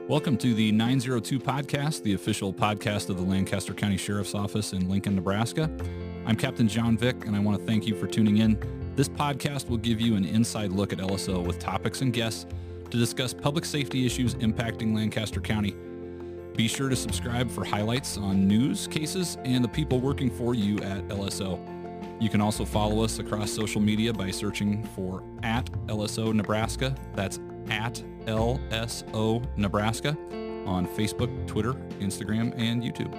Welcome to the 902 podcast, the official podcast of the Lancaster County Sheriff's Office in Lincoln, Nebraska. I'm Captain Vik, and I want to thank you for tuning in. This podcast will give you an inside look at LSO with topics and guests to discuss public safety issues impacting Lancaster County. Be sure to subscribe for highlights on news, cases, and the people working for you at LSO. You can also follow us across social media by searching for @LSO Nebraska. That's @LSO Nebraska on Facebook, Twitter, Instagram, and YouTube.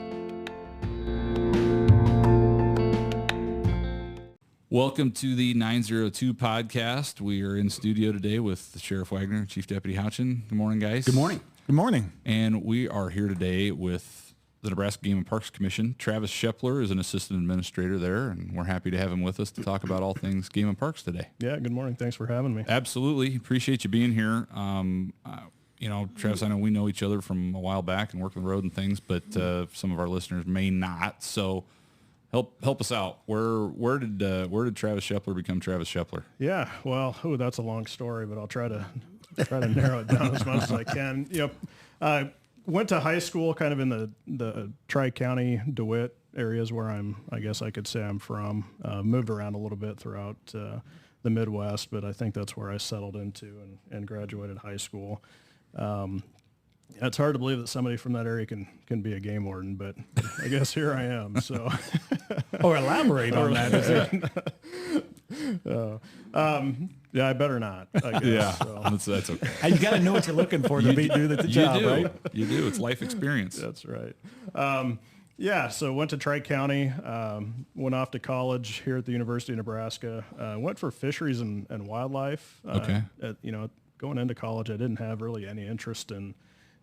Welcome to the 902 podcast. We are in studio today with Sheriff Wagner, Chief Deputy Houchin. Good morning, guys. Good morning. Good morning. And we are here today with the Nebraska Game and Parks Commission. Travis Shepler is an assistant administrator there, and we're happy to have him with us to talk about all things Game and Parks today. Yeah, good morning. Thanks for having me. Absolutely. Appreciate you being here. Travis, I know we know each other from a while back and working the road and things, but some of our listeners may not. So help us out. Where did Travis Shepler become Travis Shepler? Yeah, well, that's a long story, but I'll try to narrow it down as much as I can. Went to high school kind of in the Tri-County, DeWitt areas where I guess I could say I'm from. Moved around a little bit throughout the Midwest, but I think that's where I settled into and graduated high school. It's hard to believe that somebody from that area can be a game warden, but I guess here I am. So, or elaborate on that. Yeah, I better not. I guess, yeah, so. that's okay. You got to know what you're looking for to do the job, right? You do. It's life experience. That's right. So went to Tri-County, went off to college here at the University of Nebraska. Went for fisheries and wildlife. Okay. Going into college, I didn't have really any interest in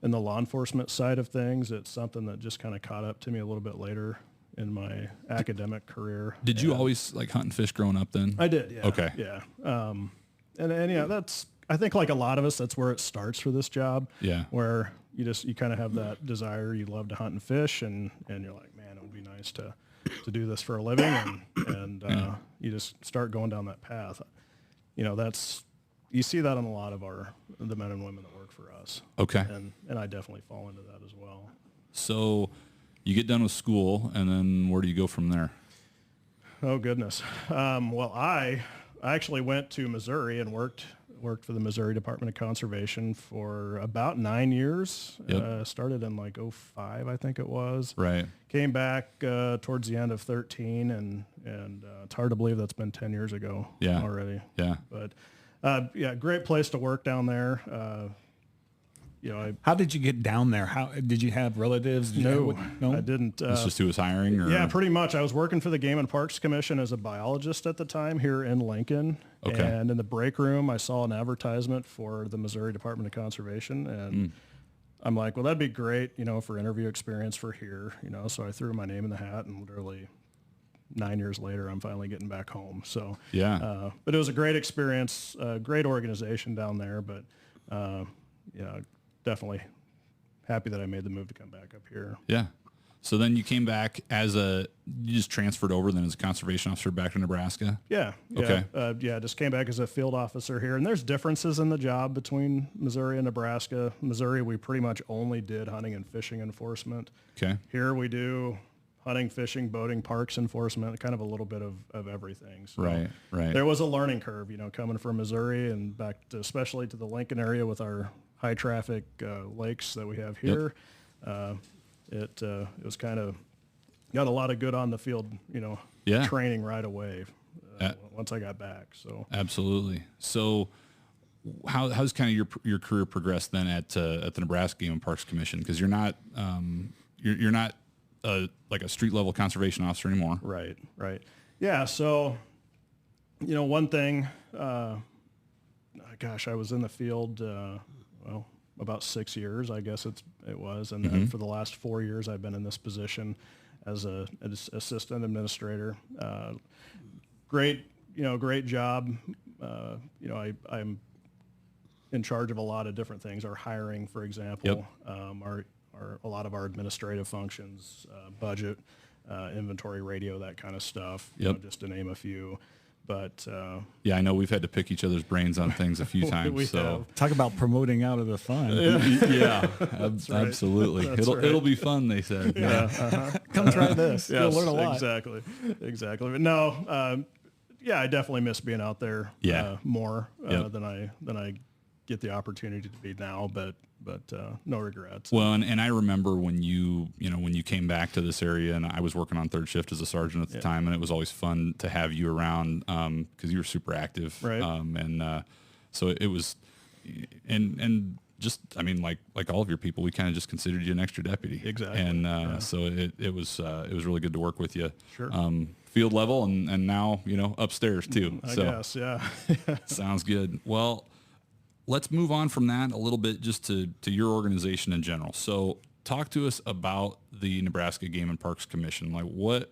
the law enforcement side of things. It's something that just kind of caught up to me a little bit later in my academic career. Did you always like hunt and fish growing up then? I did, yeah. Okay. Yeah. That's, I think like a lot of us, that's where it starts for this job. Yeah. Where you kind of have that desire, you love to hunt and fish, and you're like, man, it would be nice to do this for a living, and you just start going down that path. You see that in a lot of the men and women that work for us. Okay. And I definitely fall into that as well. So you get done with school, and then where do you go from there? Oh, goodness. Well, I actually went to Missouri and worked for the Missouri Department of Conservation for about 9 years. Yep. Started in like 2005, I think it was. Right. Came back towards the end of 2013, and it's hard to believe that's been 10 years ago already. Yeah. But great place to work down there. How did you get down there? How did you have relatives? No, I didn't. It's just who was hiring? Or? Yeah, pretty much. I was working for the Game and Parks Commission as a biologist at the time here in Lincoln. Okay. And in the break room, I saw an advertisement for the Missouri Department of Conservation, and I'm like, well, that'd be great, for interview experience for here, So I threw my name in the hat, and literally 9 years later, I'm finally getting back home. So yeah, but it was a great experience, great organization down there, but definitely happy that I made the move to come back up here. Yeah. So then you came back you just transferred over then as a conservation officer back to Nebraska? Yeah. Okay. Just came back as a field officer here. And there's differences in the job between Missouri and Nebraska. Missouri, we pretty much only did hunting and fishing enforcement. Okay. Here we do hunting, fishing, boating, parks enforcement, kind of a little bit of everything. So right. There was a learning curve, coming from Missouri and back especially to the Lincoln area with our high traffic lakes that we have here. Yep. It was kind of got a lot of good on the field, training right away once I got back. So absolutely. So how's kind of your career progressed then at the Nebraska Game and Parks Commission? Because you're not you're not like a street level conservation officer anymore. Right. Yeah. So one thing. I was in the field. About 6 years, I guess it was. And then for the last 4 years, I've been in this position as an assistant administrator. Great job. I'm in charge of a lot of different things. Our hiring, for example, a lot of our administrative functions, budget, inventory, radio, that kind of stuff, just to name a few. But yeah, I know we've had to pick each other's brains on things a few times. So talk about promoting out of the fun. Yeah, right. absolutely. It'll be fun, they said. Yeah. Come try this. Yes, You'll learn a lot. Exactly. But no, yeah, I definitely miss being out there more than I get the opportunity to be now. But no regrets. Well, and I remember when you came back to this area, and I was working on third shift as a sergeant at the time, and it was always fun to have you around because you were super active, right? So it was, and just I mean like all of your people, we kind of just considered you an extra deputy, exactly, and so it was really good to work with you, sure. Field level and now upstairs too. I guess, yeah. Sounds good. Well, let's move on from that a little bit just to your organization in general. So talk to us about the Nebraska Game and Parks Commission. Like what,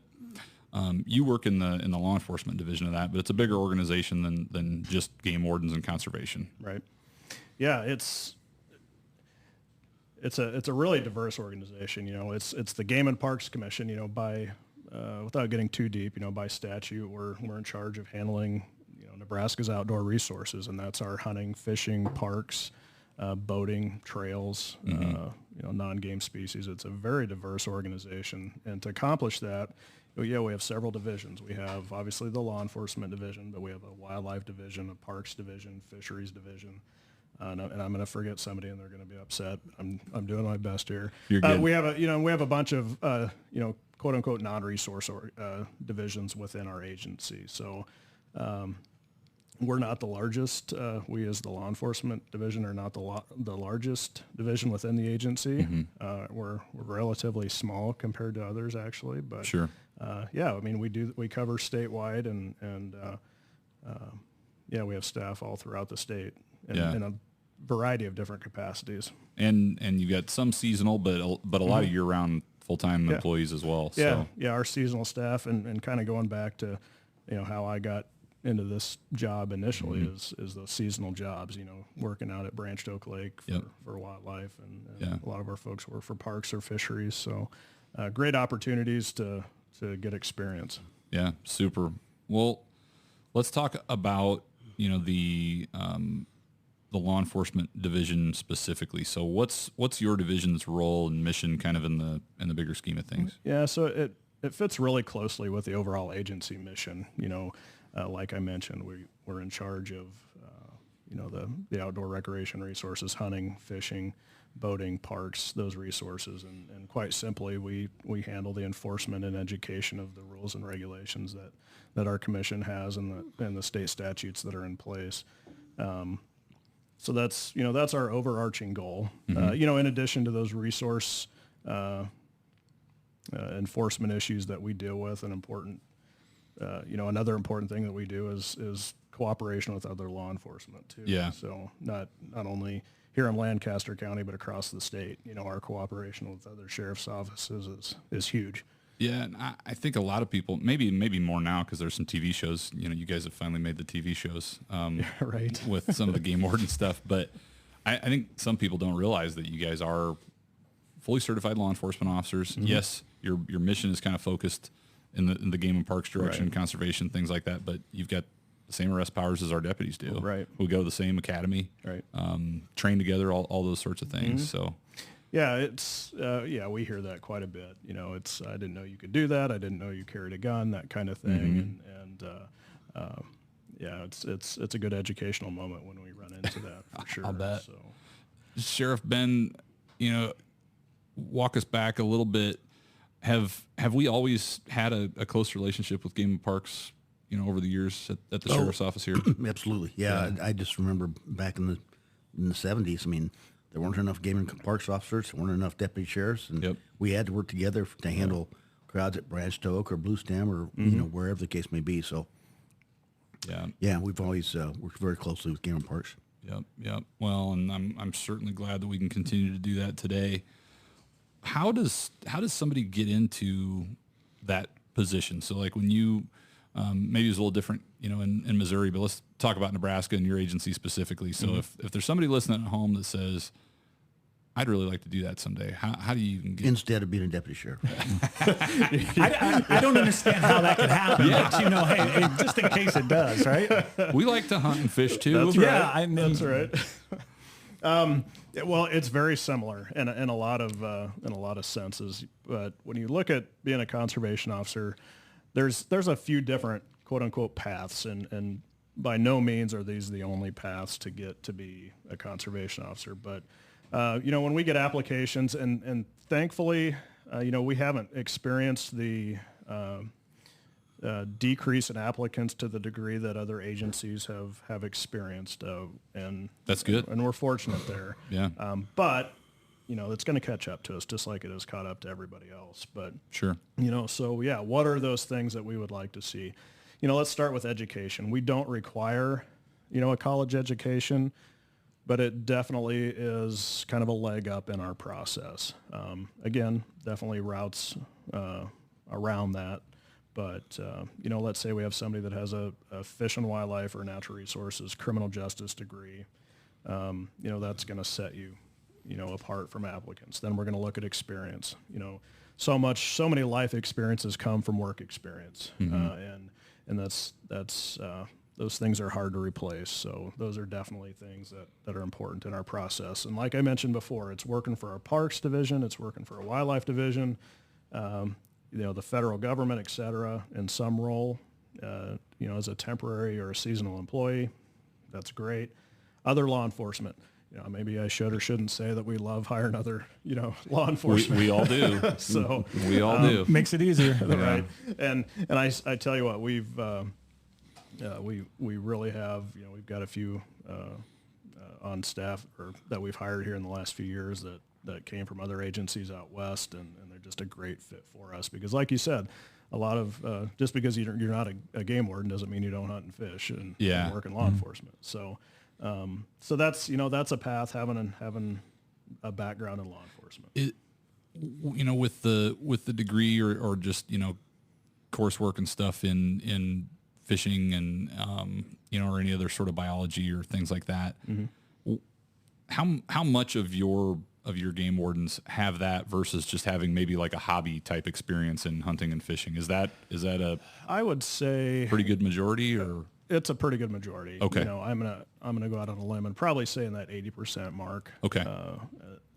you work in the law enforcement division of that, but it's a bigger organization than just game wardens and conservation. Right. Yeah. It's a really diverse organization. It's the Game and Parks Commission, by, without getting too deep, by statute, we're in charge of handling Nebraska's outdoor resources, and that's our hunting, fishing, parks, boating, trails, non-game species. It's a very diverse organization, and to accomplish that, we have several divisions. We have obviously the law enforcement division, but we have a wildlife division, a parks division, fisheries division, and I'm going to forget somebody, and they're going to be upset. I'm doing my best here. You're good. We have a bunch of quote unquote non-resource divisions within our agency. So. We're not the largest. We, as the law enforcement division, are not the largest division within the agency. Mm-hmm. We're relatively small compared to others, actually. But sure. I mean, we cover statewide, and we have staff all throughout the state in a variety of different capacities. And you got some seasonal, but a lot of year-round full-time employees as well. So. Yeah, our seasonal staff, and kind of going back to how I got into this job initially is those seasonal jobs, working out at Branched Oak Lake for wildlife, and a lot of our folks work for parks or fisheries. So great opportunities to get experience. Yeah, super. Well, let's talk about, the law enforcement division specifically. So what's your division's role and mission kind of in the bigger scheme of things? Yeah, so it fits really closely with the overall agency mission. Like I mentioned, we're in charge of, the outdoor recreation resources, hunting, fishing, boating, parks, those resources. And quite simply, we handle the enforcement and education of the rules and regulations that our commission has and the state statutes that are in place. So that's our overarching goal. Mm-hmm. In addition to those resource enforcement issues that we deal with, another important thing that we do is cooperation with other law enforcement too. Yeah. So not only here in Lancaster County, but across the state, our cooperation with other sheriff's offices is huge. Yeah. And I think a lot of people, maybe more now, because there's some TV shows, you guys have finally made the TV shows, right. with some of the game warden stuff. But I think some people don't realize that you guys are fully certified law enforcement officers. Mm-hmm. Yes. Your mission is kind of focused in the game and parks direction, right. Conservation, things like that. But you've got the same arrest powers as our deputies do. Right. We go to the same academy, right. Train together, all those sorts of things. Mm-hmm. So, yeah, it's, we hear that quite a bit. It's, I didn't know you could do that. I didn't know you carried a gun, that kind of thing. Mm-hmm. It's a good educational moment when we run into that for sure. I'll bet. So. Sheriff Ben, walk us back a little bit. Have we always had a close relationship with Game and Parks, over the years at the sheriff's office here? Absolutely. Yeah. I just remember back in the 70s, I mean, there weren't enough Game and Parks officers, there weren't enough deputy sheriffs, and we had to work together to handle crowds at Branched Oak or Blue Stem or, wherever the case may be. So, yeah, we've always worked very closely with Game and Parks. Yep. Well, and I'm certainly glad that we can continue to do that today. How does somebody get into that position? So like when you, maybe it's a little different, in Missouri, but let's talk about Nebraska and your agency specifically. So if there's somebody listening at home that says, I'd really like to do that someday. How do you even get... Instead of being a deputy sheriff. I don't understand how that could happen. Yeah. But, hey, just in case it does, right? We like to hunt and fish too. That's right. That's right. Well, it's very similar in a lot of senses. But when you look at being a conservation officer, there's a few different quote unquote paths, and by no means are these the only paths to get to be a conservation officer. But when we get applications, and thankfully, we haven't experienced the decrease in applicants to the degree that other agencies have experienced, and that's good. And we're fortunate there. Yeah. But it's going to catch up to us, just like it has caught up to everybody else. But sure. So yeah, what are those things that we would like to see? Let's start with education. We don't require, a college education, but it definitely is kind of a leg up in our process. Again, definitely routes around that. But, let's say we have somebody that has a fish and wildlife or natural resources, criminal justice degree. That's going to set you, apart from applicants. Then we're going to look at experience. So many life experiences come from work experience. Mm-hmm. And that's those things are hard to replace. So those are definitely things that are important in our process. And like I mentioned before, it's working for our parks division, it's working for a wildlife division, the federal government, et cetera, in some role, as a temporary or a seasonal employee. That's great. Other law enforcement. Maybe I should or shouldn't say that we love hiring other, law enforcement. We all do. So we all do. Makes it easier. Right. And I tell you what, we really have, we've got a few on staff or that we've hired here in the last few years that came from other agencies out west, and they're just a great fit for us because, like you said, a lot of just because you're not a game warden doesn't mean you don't hunt and fish and work in law enforcement. So that's that's a path, having a background in law enforcement. With the degree or just coursework and stuff in fishing and or any other sort of biology or things like that. Mm-hmm. How much of your game wardens have that versus just having maybe like a hobby type experience in hunting and fishing? Is that a I would say pretty good majority, or it's a pretty good majority. Okay. I'm gonna go out on a limb and probably say in that 80% mark. Okay.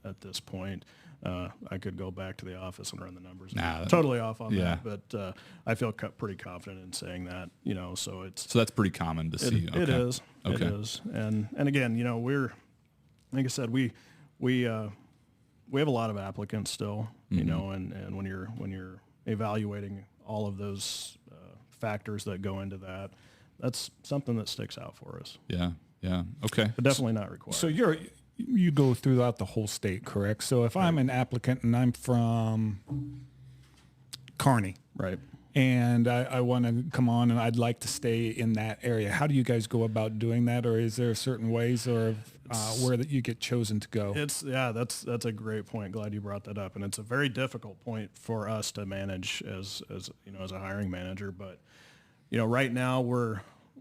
At this point, I could go back to the office and run the numbers. Totally off on that, but I feel pretty confident in saying that. So that's pretty common to see. It is. Okay. It is. And again, we're, like I said, we have a lot of applicants still. Mm-hmm. And when you're evaluating all of those factors that go into that, that's something that sticks out for us. Yeah. Yeah. Okay. But definitely not required. So you go throughout the whole state, correct? So if I'm an applicant and I'm from Kearney, right, and I want to come on and I'd like to stay in that area, how do you guys go about doing that? Or is there certain ways or where that you get chosen to go? That's a great point. Glad you brought that up. And it's a very difficult point for us to manage as a hiring manager. But, right now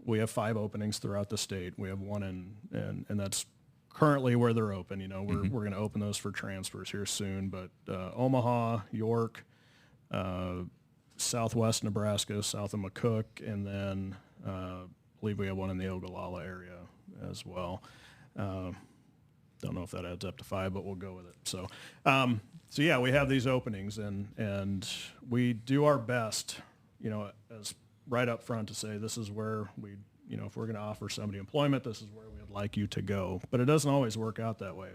we have 5 openings throughout the state. We have one and that's currently where they're open. We're going to open those for transfers here soon. But Omaha, York, Southwest Nebraska, south of McCook, and then I believe we have one in the Ogallala area as well. Don't know if that adds up to 5, but we'll go with it. So yeah, we have these openings, and we do our best, as right up front to say this is where we, if we're going to offer somebody employment, this is where we'd like you to go. But it doesn't always work out that way.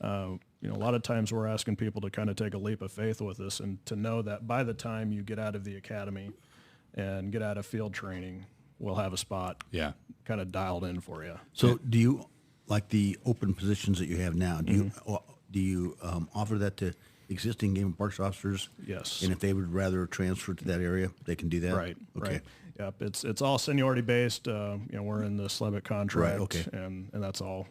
A lot of times we're asking people to kind of take a leap of faith with us and to know that by the time you get out of the academy and get out of field training, we'll have a spot kind of dialed in for you. So do you, like the open positions that you have now, do you offer that to existing Game and Parks officers? Yes. And if they would rather transfer to that area, they can do that? Right. Okay. Right. Yep. It's all seniority based. We're in the Slevitt contract, right, okay. and that's all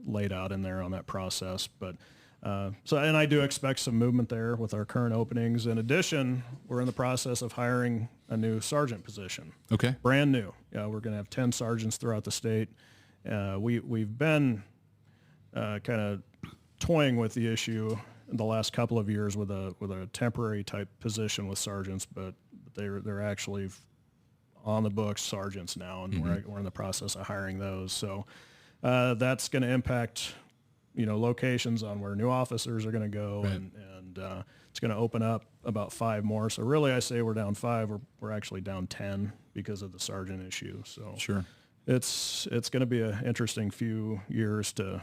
laid out in there on that process. But and I do expect some movement there with our current openings. In addition, we're in the process of hiring a new sergeant position. Okay. Brand new. We're going to have 10 sergeants throughout the state. We've been kind of toying with the issue in the last couple of years with a temporary type position with sergeants, but they're actually on the books sergeants now, and we're in the process of hiring those. So that's going to impact, locations on where new officers are going to go, right. and it's going to open up about 5 more. So really, I say we're down 5. We're actually down 10 because of the sergeant issue. So sure, it's going to be an interesting few years to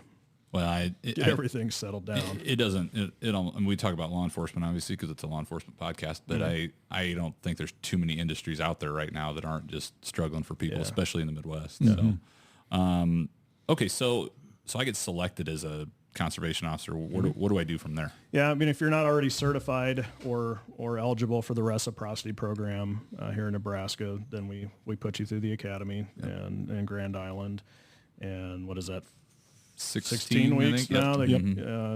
get everything settled down. It doesn't. And we talk about law enforcement obviously because it's a law enforcement podcast, but I don't think there's too many industries out there right now that aren't just struggling for people, especially in the Midwest. So, okay, so I get selected as a conservation officer. What do I do from there? Yeah, I mean, if you're not already certified or eligible for the reciprocity program here in Nebraska, then we put you through the academy and Grand Island. And what is that? 16 weeks now.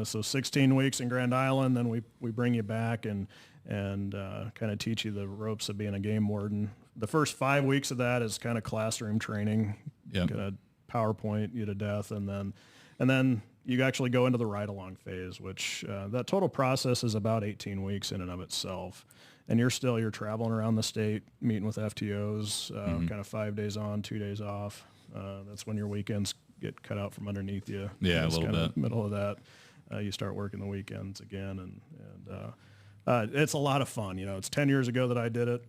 So 16 weeks in Grand Island, then we bring you back and kind of teach you the ropes of being a game warden. The first 5 weeks of that is kind of classroom training, gonna PowerPoint you to death, and then you actually go into the ride-along phase, which that total process is about 18 weeks in and of itself. And you're traveling around the state, meeting with FTOs, kind of 5 days on, 2 days off. That's when your weekends get cut out from underneath you. Yeah, a little bit. Middle of that, you start working the weekends again, and it's a lot of fun. It's 10 years ago that I did it.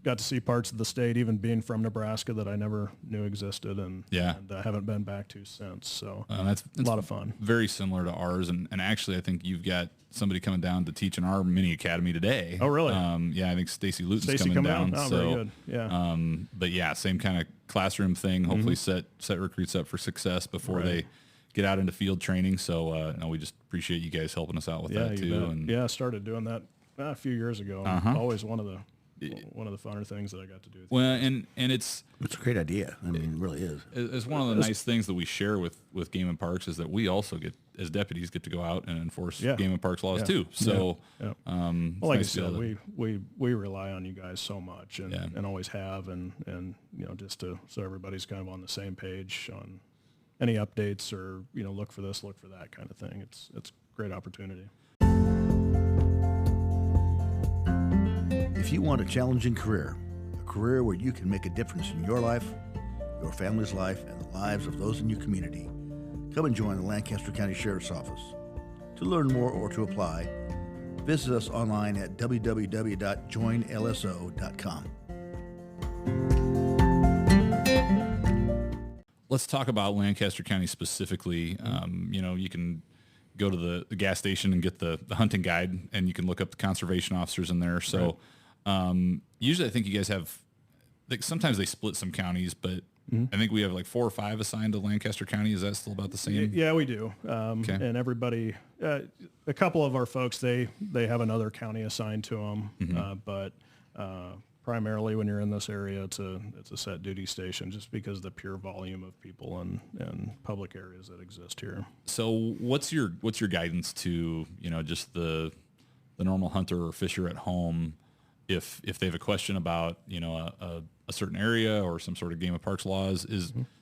Got to see parts of the state, even being from Nebraska, that I never knew existed, and I haven't been back to since. So that's a lot of fun. Very similar to ours, and actually, I think you've got somebody coming down to teach in our mini academy today. Oh, really? I think Stacy Luton's coming down. Oh, very good. Yeah. But yeah, same kind of classroom thing. Hopefully, set recruits up for success before they get out into field training. So we just appreciate you guys helping us out with that too. And I started doing that a few years ago. Always one of the funner things that I got to do. And it's a great idea. I mean, it really is. It's one of the nice things that we share with Game and Parks is that we also get, as deputies, get to go out and enforce Game and Parks laws too. So, like I said, we rely on you guys so much, and always have, and just so everybody's kind of on the same page on any updates or look for this, look for that kind of thing. It's a great opportunity. If you want a challenging career, a career where you can make a difference in your life, your family's life, and the lives of those in your community, come and join the Lancaster County Sheriff's Office. To learn more or to apply, visit us online at www.joinlso.com. Let's talk about Lancaster County specifically. You can go to the gas station and get the hunting guide, and you can look up the conservation officers in there. So usually I think you guys have, sometimes they split some counties, but I think we have like 4 or 5 assigned to Lancaster County. Is that still about the same? Yeah, we do. And everybody, a couple of our folks, they have another county assigned to them, but primarily when you're in this area, it's a set duty station just because of the pure volume of people and public areas that exist here. So what's your guidance to, just the normal hunter or fisher at home if they have a question about, a certain area or some sort of Game of Parks laws?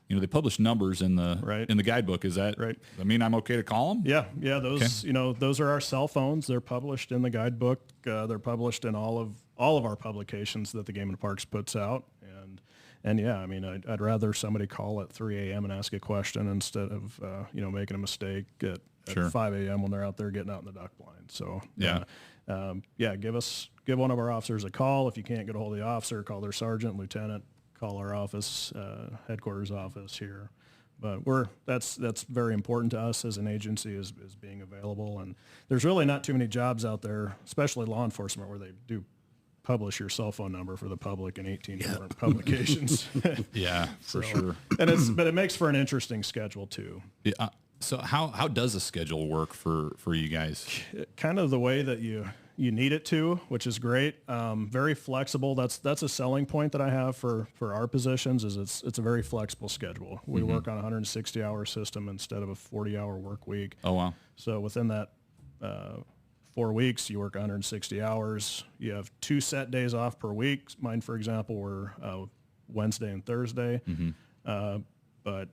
They publish numbers in the guidebook. Is that right? I mean, I'm okay to call them? Yeah. Those those are our cell phones. They're published in the guidebook. They're published in all of our publications that the Game and Parks puts out. And yeah, I mean, I'd rather somebody call at 3 a.m. and ask a question instead of making a mistake at 5 a.m. when they're out there getting out in the duck blind. So give one of our officers a call. If you can't get a hold of the officer, call their sergeant, lieutenant. Call our office, headquarters office here. But that's very important to us as an agency is being available. And there's really not too many jobs out there, especially law enforcement, where they do publish your cell phone number for the public in 18 different publications. Yeah, for sure. But it makes for an interesting schedule too. Yeah. So how does a schedule work for you guys? Kind of the way that you need it to, which is great. Very flexible. That's a selling point that I have for our positions is it's a very flexible schedule. We work on a 160-hour system instead of a 40-hour work week. Oh, wow. So within that 4 weeks, you work 160 hours. You have 2 set days off per week. Mine, for example, were Wednesday and Thursday. But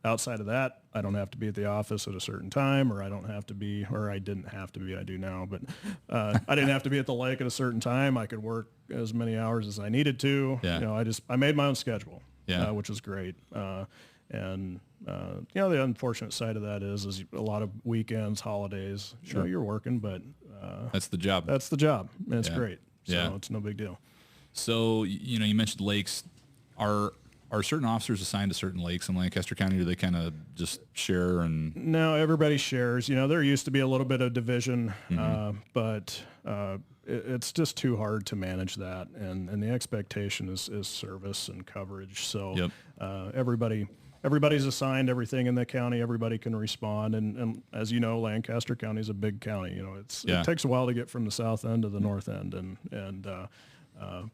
outside of that, I don't have to be at the office at a certain time, or I don't have to be, or I didn't have to be, I do now, but I didn't have to be at the lake at a certain time. I could work as many hours as I needed to. Yeah. You know, I made my own schedule, Yeah. which was great. And you know, the unfortunate side of that is a lot of weekends, holidays, you know, you're working, but That's the job. that's the job, and it's Yeah. great. So Yeah. it's no big deal. So, you know, you mentioned lakes. Are certain officers assigned to certain lakes in Lancaster County, or do they kind of just share? And No, everybody shares. You know, there used to be a little bit of division, but it's just too hard to manage that. And the expectation is service and coverage. So everybody's assigned everything in the county. Everybody can respond. And as you know, Lancaster County is a big county. You know, it takes a while to get from the south end to the north end.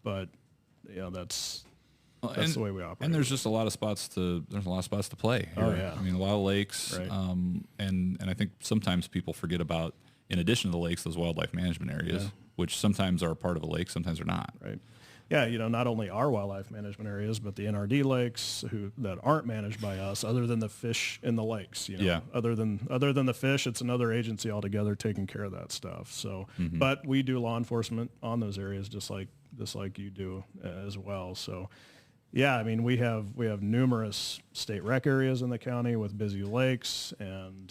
But you know, that's the way we operate. And there's just a lot of spots to play here. Oh, yeah. I mean, a lot of lakes. Right. And I think sometimes people forget about, in addition to the lakes, those wildlife management areas, which sometimes are part of a lake, sometimes are not. Right. Yeah, you know, not only our wildlife management areas, but the NRD lakes that aren't managed by us, other than the fish in the lakes. You know, Yeah. Other than the fish, it's another agency altogether taking care of that stuff. So, but we do law enforcement on those areas, just like you do as well. So, yeah, I mean, we have numerous state rec areas in the county with busy lakes and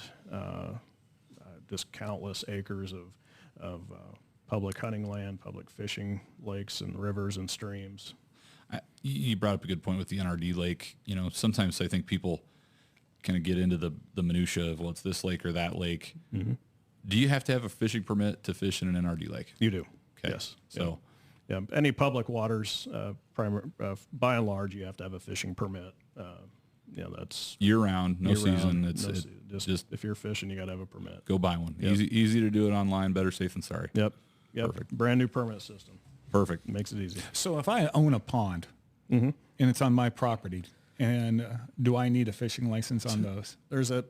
just countless acres of public hunting land, public fishing lakes and rivers and streams. You brought up a good point with the NRD lake. You know, sometimes I think people kind of get into the minutia of, well, it's this lake or that lake. Do you have to have a fishing permit to fish in an NRD lake? You do. Okay. Yes. So, yeah, any public waters, by and large, you have to have a fishing permit. You know, that's year round, no season. Just if you're fishing, you got to have a permit. Go buy one. Yep. Easy to do it online. Better safe than sorry. Yep. Perfect. Brand new permit system. Perfect. Makes it easy. So if I own a pond and it's on my property, and do I need a fishing license on those? There's a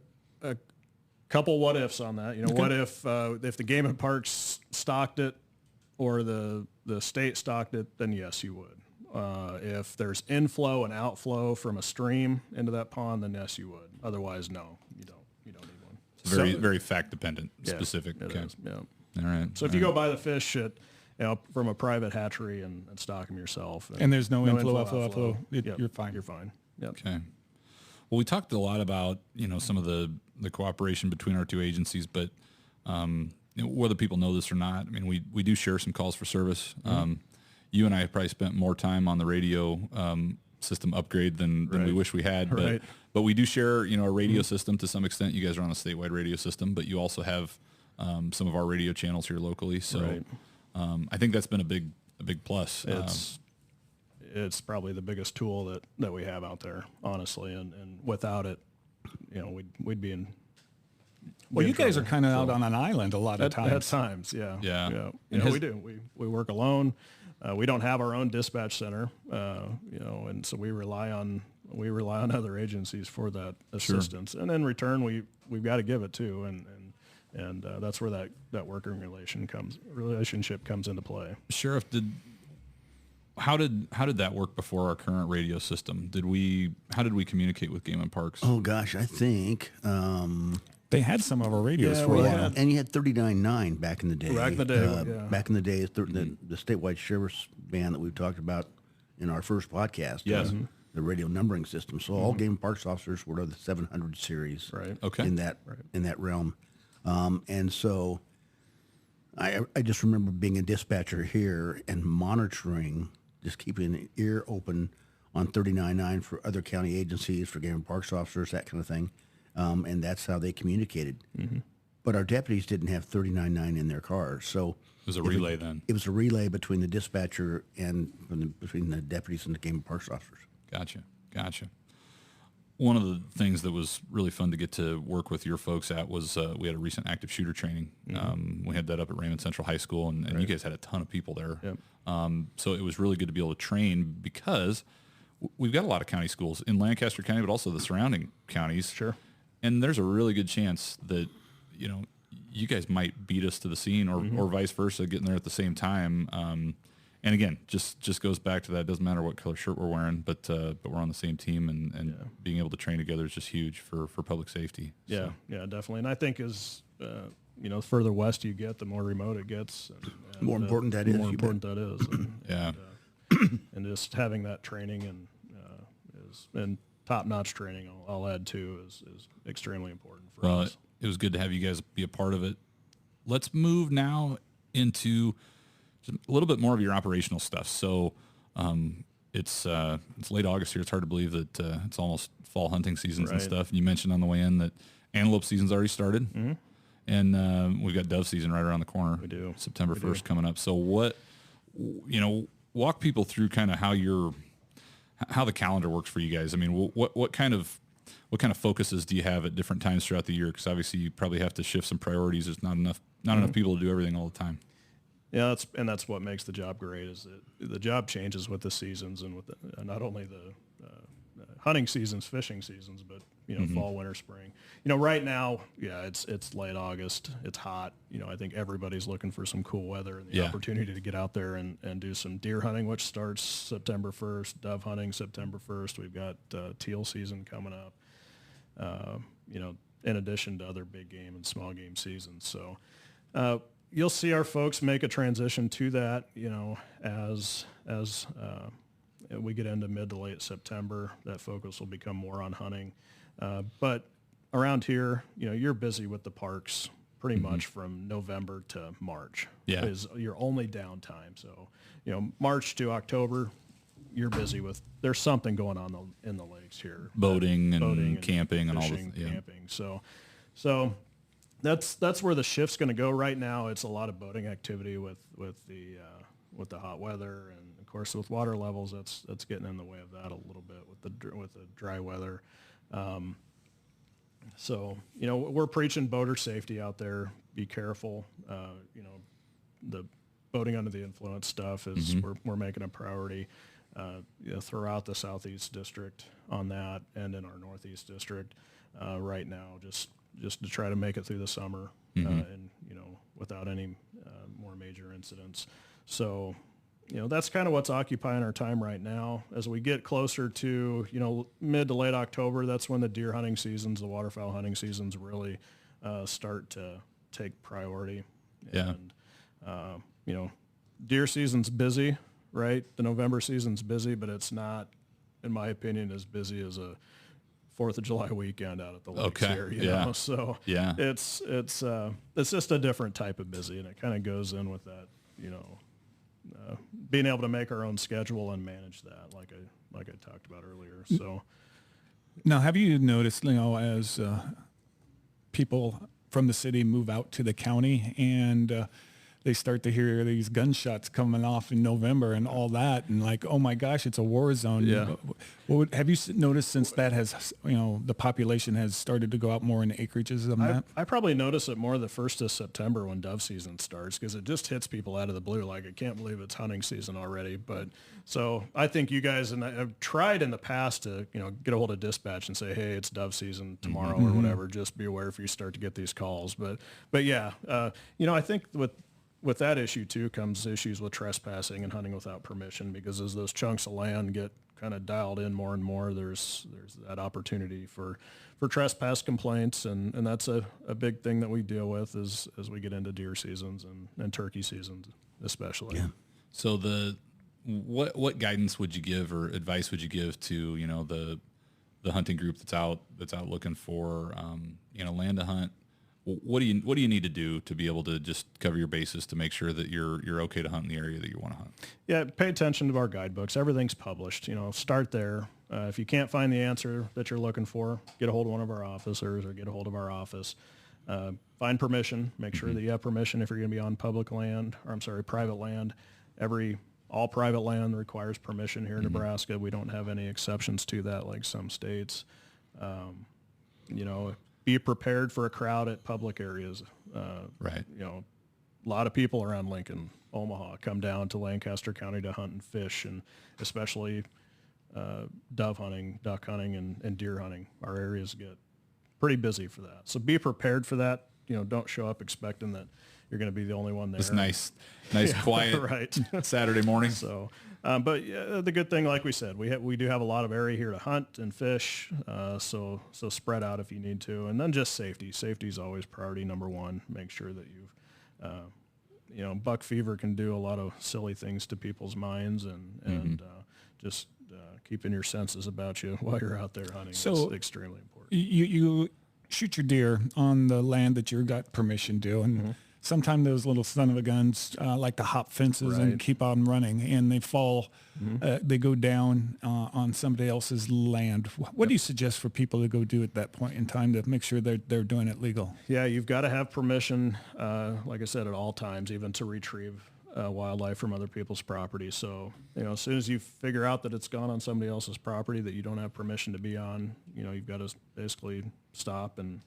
couple what ifs on that. You know, what if the Game and Parks stocked it or the state stocked it, then yes, you would. If there's inflow and outflow from a stream into that pond, then yes, you would. Otherwise, no, you don't need one. It's very fact dependent, Yeah, specific. it Okay. is, yeah. All right. So if you go buy the fish from a private hatchery and stock them yourself, And there's no inflow, outflow. You're fine. You're fine. Yep. Okay. Well, we talked a lot about, you know, some of the cooperation between our two agencies, but you know, whether people know this or not, I mean, we do share some calls for service. You and I have probably spent more time on the radio system upgrade than we wish we had, but we do share, you know, a radio system to some extent. You guys are on a statewide radio system, but you also have some of our radio channels here locally. So I think that's been a big plus. It's probably the biggest tool that we have out there, honestly, and without it, you know, we'd be in. Well, you guys are kind of out on an island a lot of times. At times, yeah. Yeah. You know, we do. We work alone. We don't have our own dispatch center, you know, and so we rely on other agencies for that assistance. And in return, we've got to give it too, and that's where that working relationship comes into play. Sheriff, how did that work before our current radio system? How did we communicate with Game and Parks? Oh gosh, I think they had some of our radios for a while. And you had 39.9 back in the day. Back in the day, Back in the day, the statewide sheriff's band that we've talked about in our first podcast. Yes. The radio numbering system. So all Game and Parks officers were the 700 series. Right. Okay. In that realm, and so I just remember being a dispatcher here and monitoring, just keeping an ear open on 39.9 for other county agencies, for Game and Parks officers, that kind of thing. And that's how they communicated. But our deputies didn't have 39.9 in their cars. So It was a relay then. It was a relay between the dispatcher and between the deputies and the Game and Parks officers. Gotcha. One of the things that was really fun to get to work with your folks at was we had a recent active shooter training. We had that up at Raymond Central High School, and you guys had a ton of people there. Yep. So it was really good to be able to train because we've got a lot of county schools in Lancaster County, but also the surrounding counties. Sure. And there's a really good chance that, you know, you guys might beat us to the scene or vice versa, getting there at the same time. And And again, just goes back to that. It doesn't matter what color shirt we're wearing, but we're on the same team, and being able to train together is just huge for public safety. Yeah, yeah, definitely. And I think as the further west you get, the more remote it gets. And more important that is. The more important that is. Yeah. And just having that training and top-notch training, I'll add too, is extremely important for us. It was good to have you guys be a part of it. Let's move now into just a little bit more of your operational stuff. So it's late August here. It's hard to believe that it's almost fall hunting seasons and stuff. And you mentioned on the way in that antelope season's already started. Mm-hmm. And we've got dove season right around the corner. We do. September 1st coming up. So walk people through kind of how the calendar works for you guys. I mean, what kind of focuses do you have at different times throughout the year? Because obviously you probably have to shift some priorities. There's not enough people to do everything all the time. Yeah, that's what makes the job great, is that the job changes with the seasons and with not only the hunting seasons, fishing seasons, but fall, winter, spring. Right now, it's late August. It's hot. I think everybody's looking for some cool weather and the opportunity to get out there and do some deer hunting, which starts September 1st. Dove hunting September 1st. We've got teal season coming up. In addition to other big game and small game seasons. So you'll see our folks make a transition to that, as we get into mid to late September. That focus will become more on hunting. But around here, you're busy with the parks pretty much from November to March. Yeah. Is your only downtime. So, March to October, you're busy with, there's something going on in the lakes here. Boating and camping and all fishing, the camping. So that's where the shift's going to go right now. It's a lot of boating activity with the hot weather, and of course with water levels, that's getting in the way of that a little bit with the dry weather. So we're preaching boater safety out there. Be careful. The boating under the influence stuff is we're making a priority throughout the Southeast District on that, and in our Northeast District right now, just to try to make it through the summer and without any more major incidents. So that's kind of what's occupying our time right now. As we get closer to mid to late October, that's when the deer hunting seasons, the waterfowl hunting seasons really start to take priority. Yeah. And deer season's busy, right? The November season's busy, but it's not, in my opinion, as busy as a 4th of July weekend out at the lakes here, you know? So it's just a different type of busy, and it kind of goes in with that, being able to make our own schedule and manage that, like I talked about earlier. So now, have you noticed, as people from the city move out to the county and they start to hear these gunshots coming off in November and all that, and like, oh my gosh, it's a war zone. Yeah. Have you noticed since that has, the population has started to go out more in acreages of that? I probably notice it more the 1st of September when dove season starts, because it just hits people out of the blue. Like, I can't believe it's hunting season already. But so I think you guys, and I've tried in the past to, get a hold of dispatch and say, hey, it's dove season tomorrow or whatever. Just be aware if you start to get these calls. But yeah, I think with that issue too comes issues with trespassing and hunting without permission, because as those chunks of land get kind of dialed in more and more, there's that opportunity for trespass complaints, and that's a big thing that we deal with as we get into deer seasons and turkey seasons especially. Yeah. So what guidance would you give or advice would you give to the hunting group that's out looking for land to hunt? What do you need to do to be able to just cover your bases to make sure that you're okay to hunt in the area that you want to hunt? Yeah, pay attention to our guidebooks. Everything's published. Start there. If you can't find the answer that you're looking for, get a hold of one of our officers or get a hold of our office. Find permission. Make sure that you have permission if you're going to be on private land. All private land requires permission here in Nebraska. We don't have any exceptions to that like some states. Be prepared for a crowd at public areas. Right. A lot of people around Lincoln, Omaha, come down to Lancaster County to hunt and fish, and especially dove hunting, duck hunting, and deer hunting. Our areas get pretty busy for that. So be prepared for that. Don't show up expecting that you're going to be the only one there. It's nice, quiet right. Saturday morning. So, but the good thing, like we said, we do have a lot of area here to hunt and fish. So spread out if you need to, and then just safety. Safety is always priority number one. Make sure that you've, buck fever can do a lot of silly things to people's minds, and just keeping your senses about you while you're out there hunting is extremely important. You shoot your deer on the land that you got permission to, and sometimes those little son of a guns like to hop fences and keep on running, and they fall, they go down on somebody else's land. What do you suggest for people to go do at that point in time to make sure they're doing it legal? Yeah, you've got to have permission, like I said, at all times, even to retrieve wildlife from other people's property. So, as soon as you figure out that it's gone on somebody else's property that you don't have permission to be on, you've got to basically stop and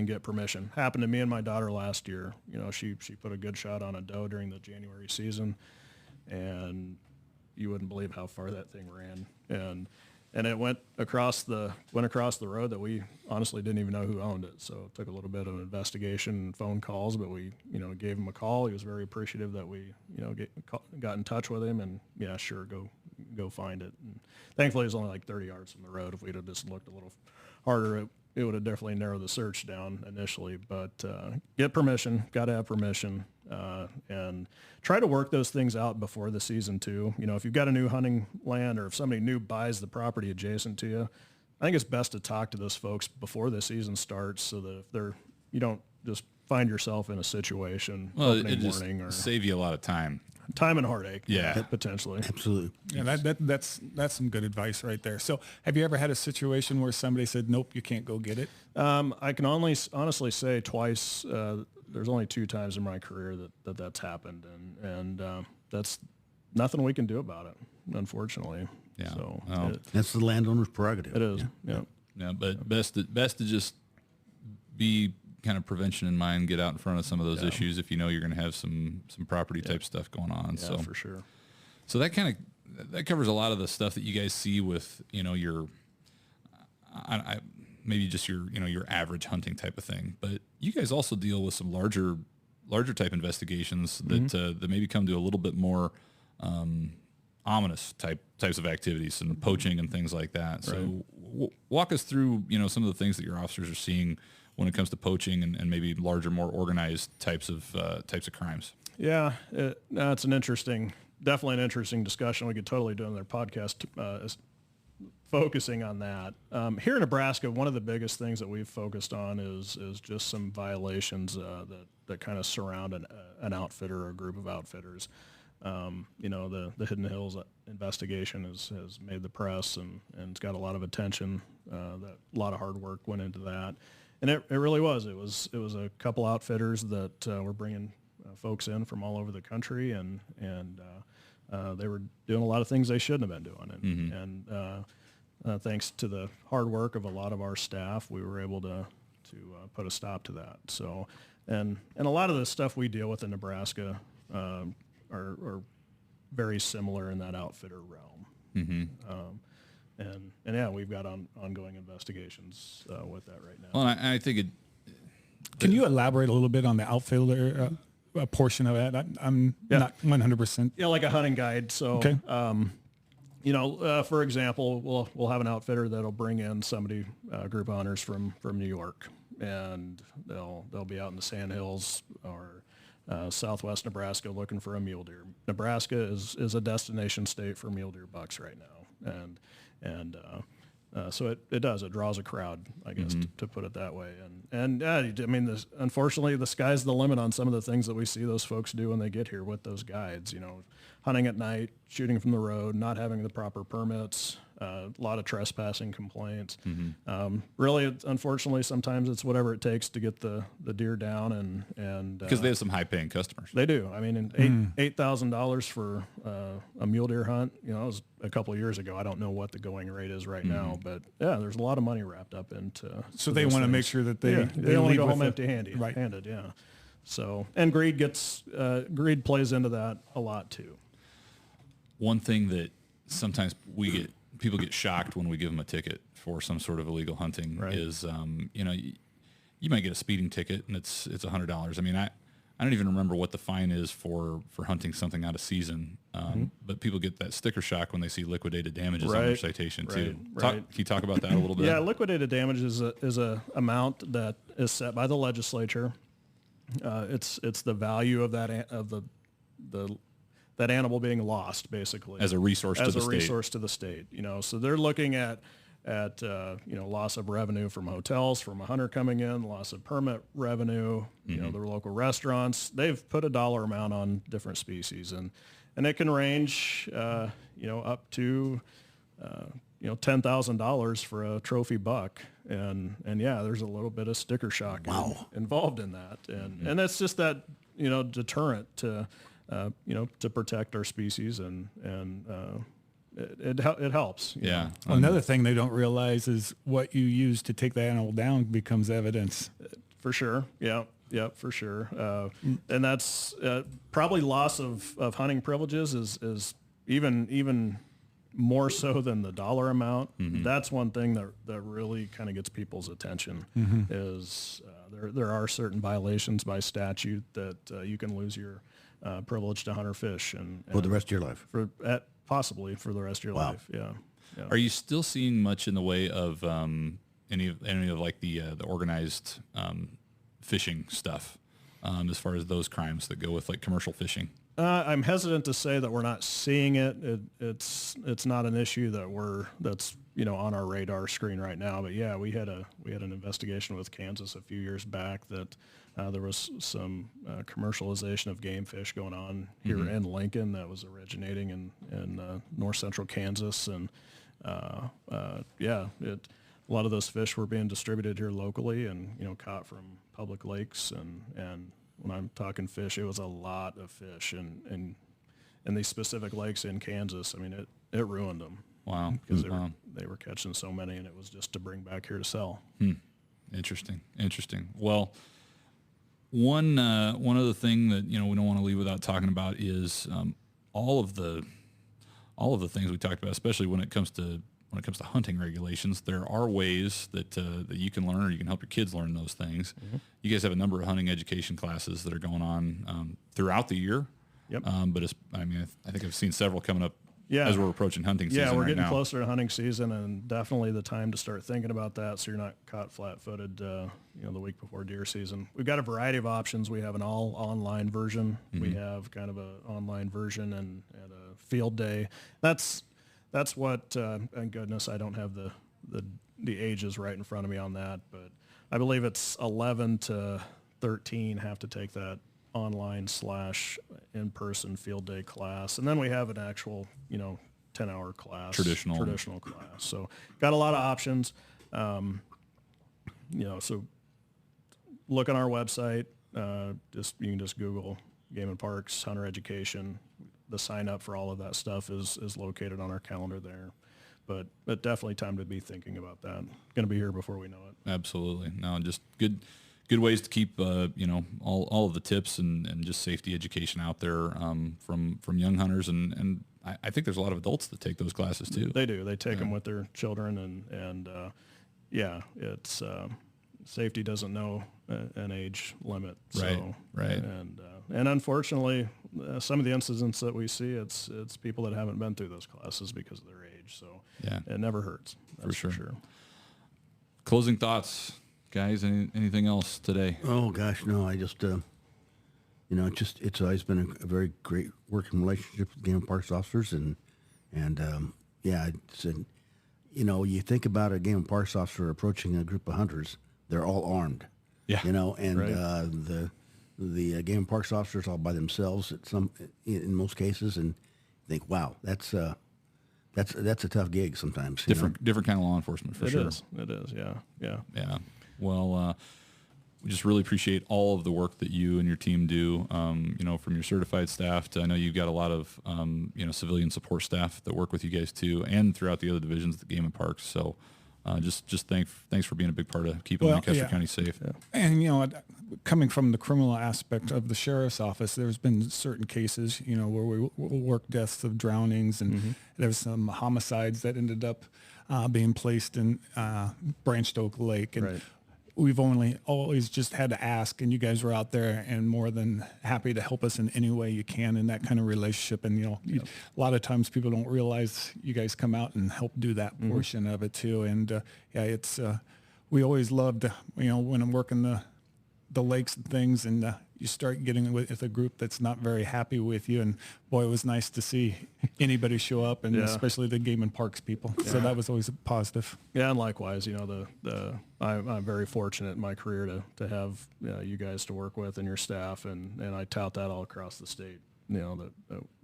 get permission. Happened to me and my daughter last year. She put a good shot on a doe during the January season, and you wouldn't believe how far that thing ran. And it went across the road that we honestly didn't even know who owned it. So it took a little bit of an investigation and phone calls, but we, gave him a call. He was very appreciative that we, got in touch with him, and yeah, sure, go find it. And thankfully, it was only like 30 yards from the road. If we'd have just looked a little harder, it would have definitely narrowed the search down initially. But get permission, got to have permission, and try to work those things out before the season too. If you've got a new hunting land, or if somebody new buys the property adjacent to you, I think it's best to talk to those folks before the season starts, so that if you don't just find yourself in a situation. Well, it just save you a lot of time and heartache. Yeah, potentially. Absolutely. Yeah, that's some good advice right there. So have you ever had a situation where somebody said, nope, you can't go get it? I can only honestly say twice. There's only 2 times in my career that's happened, and that's nothing we can do about it, unfortunately. Yeah. So that's the landowner's prerogative. it is. Yeah, but best to just be kind of prevention in mind, get out in front of some of those issues if you're going to have some property type stuff going on. Yeah, so for sure. So that covers a lot of the stuff that you guys see with your maybe just your average hunting type of thing. But you guys also deal with some larger type investigations that maybe come to a little bit more ominous types of activities and poaching and things like that. So walk us through some of the things that your officers are seeing when it comes to poaching and maybe larger, more organized types of crimes. Yeah, it's definitely an interesting discussion. We could totally do another podcast focusing on that. Here in Nebraska, one of the biggest things that we've focused on is just some violations that kind of surround an outfitter or a group of outfitters. The Hidden Hills investigation has made the press and it's got a lot of attention. That a lot of hard work went into that. And it really was. It was a couple outfitters that were bringing folks in from all over the country, and they were doing a lot of things they shouldn't have been doing. And thanks to the hard work of a lot of our staff, we were able to put a stop to that. So, and a lot of the stuff we deal with in Nebraska are very similar in that outfitter realm. And yeah, we've got ongoing investigations with that right now. Well, I think Can you elaborate a little bit on the outfitter portion of that? I'm not 100%. Yeah, like a hunting guide. So, okay. For example, we'll have an outfitter that'll bring in somebody, a group of hunters from New York, and they'll be out in the Sandhills or southwest Nebraska looking for a mule deer. Nebraska is a destination state for mule deer bucks right now, and so it draws a crowd, I guess, to put it that way. And I mean, unfortunately, the sky's the limit on some of the things that we see those folks do when they get here with those guides. Hunting at night, shooting from the road, not having the proper permits, a lot of trespassing complaints. Really, unfortunately, sometimes it's whatever it takes to get the deer down, and because they have some high-paying customers. They do. I mean, $8,000 for a mule deer hunt. It was a couple of years ago. I don't know what the going rate is right now, but yeah, there's a lot of money wrapped up into. So they want to make sure that they don't want to go home empty-handed. Right. Handed, yeah. So, and greed plays into that a lot too. One thing that sometimes people get shocked when we give them a ticket for some sort of illegal hunting is, you might get a speeding ticket and it's $100. I mean, I don't even remember what the fine is for hunting something out of season, but people get that sticker shock when they see liquidated damages on their citation too. Can you talk about that a little bit? Yeah, liquidated damages is a amount that is set by the legislature. It's the value of that animal being lost, basically, as a resource to the state. So they're looking at loss of revenue from hotels, from a hunter coming in, loss of permit revenue, their local restaurants. They've put a dollar amount on different species, and it can range, up to, $10,000 for a trophy buck. And yeah, there's a little bit of sticker shock involved in that. And that's just that, deterrent to protect our species and it helps. Yeah. Well, another thing they don't realize is what you use to take the animal down becomes evidence. For sure. Yeah. Yeah, for sure. And that's probably loss of hunting privileges is even more so than the dollar amount. That's one thing that really kind of gets people's attention is there are certain violations by statute that you can lose your privilege to hunt or fish and for the rest of your life. Possibly for the rest of your life. Yeah. Are you still seeing much in the way of any of like the organized fishing stuff as far as those crimes that go with like commercial fishing? I'm hesitant to say that we're not seeing it. It's not an issue that's on our radar screen right now. But yeah, we had an investigation with Kansas a few years back that there was some commercialization of game fish going on here in Lincoln that was originating in north central Kansas, and a lot of those fish were being distributed here locally and caught from public lakes, and when I'm talking fish, it was a lot of fish and these specific lakes in Kansas. I mean, it ruined them. Wow. Because they were catching so many, and it was just to bring back here to sell. Interesting. Well, one other thing that we don't want to leave without talking about is all of the things we talked about, especially when it comes to hunting regulations. There are ways that you can learn, or you can help your kids learn those things. You guys have a number of hunting education classes that are going on throughout the year. Yep. But I think I've seen several coming up as we're approaching hunting season. Yeah, we're right getting now. closer to hunting season, and definitely the time to start thinking about that, so you're not caught flat-footed, the week before deer season. We've got a variety of options. We have an all online version. We have kind of an online version and a field day. That's what. Thank goodness I don't have the ages right in front of me on that, but I believe it's 11 to 13 have to take that online / in-person field day class, and then we have an actual 10-hour class, traditional class. So got a lot of options. So look on our website. You can just Google Game and Parks Hunter Education. The sign up for all of that stuff is located on our calendar there. But definitely time to be thinking about that. Going to be here before we know it. Absolutely. No, just good ways to keep all of the tips and just safety education out there from young hunters, and I think there's a lot of adults that take those classes too. They do. They take them with their children, and it's safety doesn't know an age limit. So, right. And unfortunately, some of the incidents that we see, it's people that haven't been through those classes because of their age. So it never hurts. That's for sure. Closing thoughts, guys. Anything else today? Oh gosh, no. I just it's always been a very great working relationship with Game and Parks officers, and you think about a Game and Parks officer approaching a group of hunters, they're all armed. Yeah. The Game and Parks officers all by themselves in most cases, and think, wow, that's a tough gig sometimes. Different kind of law enforcement for sure. It is. Yeah. Well, we just really appreciate all of the work that you and your team do. From your certified staff to, I know you've got a lot of civilian support staff that work with you guys too, and throughout the other divisions of the Game and Parks. So, just thanks for being a big part of keeping Lancaster County safe. Yeah. And coming from the criminal aspect of the sheriff's office, there's been certain cases where we work deaths of drownings, and there's some homicides that ended up being placed in Branched Oak Lake, and we've always just had to ask, and you guys were out there and more than happy to help us in any way you can in that kind of relationship. And, a lot of times people don't realize you guys come out and help do that portion of it too. And it's, we always loved, when I'm working the lakes and things, and you start getting with a group that's not very happy with you. And boy, it was nice to see anybody show up, and especially the game and parks people. So that was always a positive. Yeah, and likewise, I'm very fortunate in my career to have you guys to work with and your staff, and I tout that all across the state. That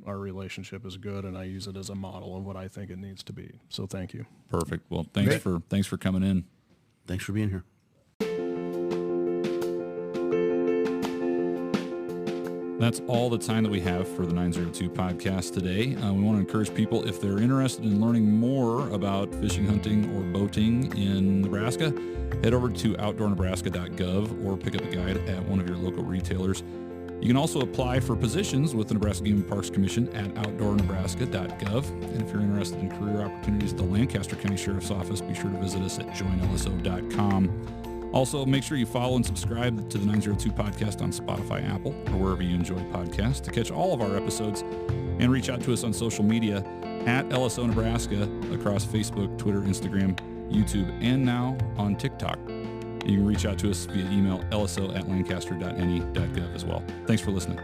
our relationship is good, and I use it as a model of what I think it needs to be. So thank you. Perfect. Well, thanks for coming in. Thanks for being here. That's all the time that we have for the 902 podcast today. We want to encourage people, if they're interested in learning more about fishing, hunting, or boating in Nebraska, head over to outdoornebraska.gov or pick up a guide at one of your local retailers. You can also apply for positions with the Nebraska Game and Parks Commission at outdoornebraska.gov. And if you're interested in career opportunities at the Lancaster County Sheriff's Office, be sure to visit us at joinlso.com. Also, make sure you follow and subscribe to the 902 podcast on Spotify, Apple, or wherever you enjoy podcasts to catch all of our episodes, and reach out to us on social media at LSO Nebraska across Facebook, Twitter, Instagram, YouTube, and now on TikTok. You can reach out to us via email lso@lancaster.ne.gov as well. Thanks for listening.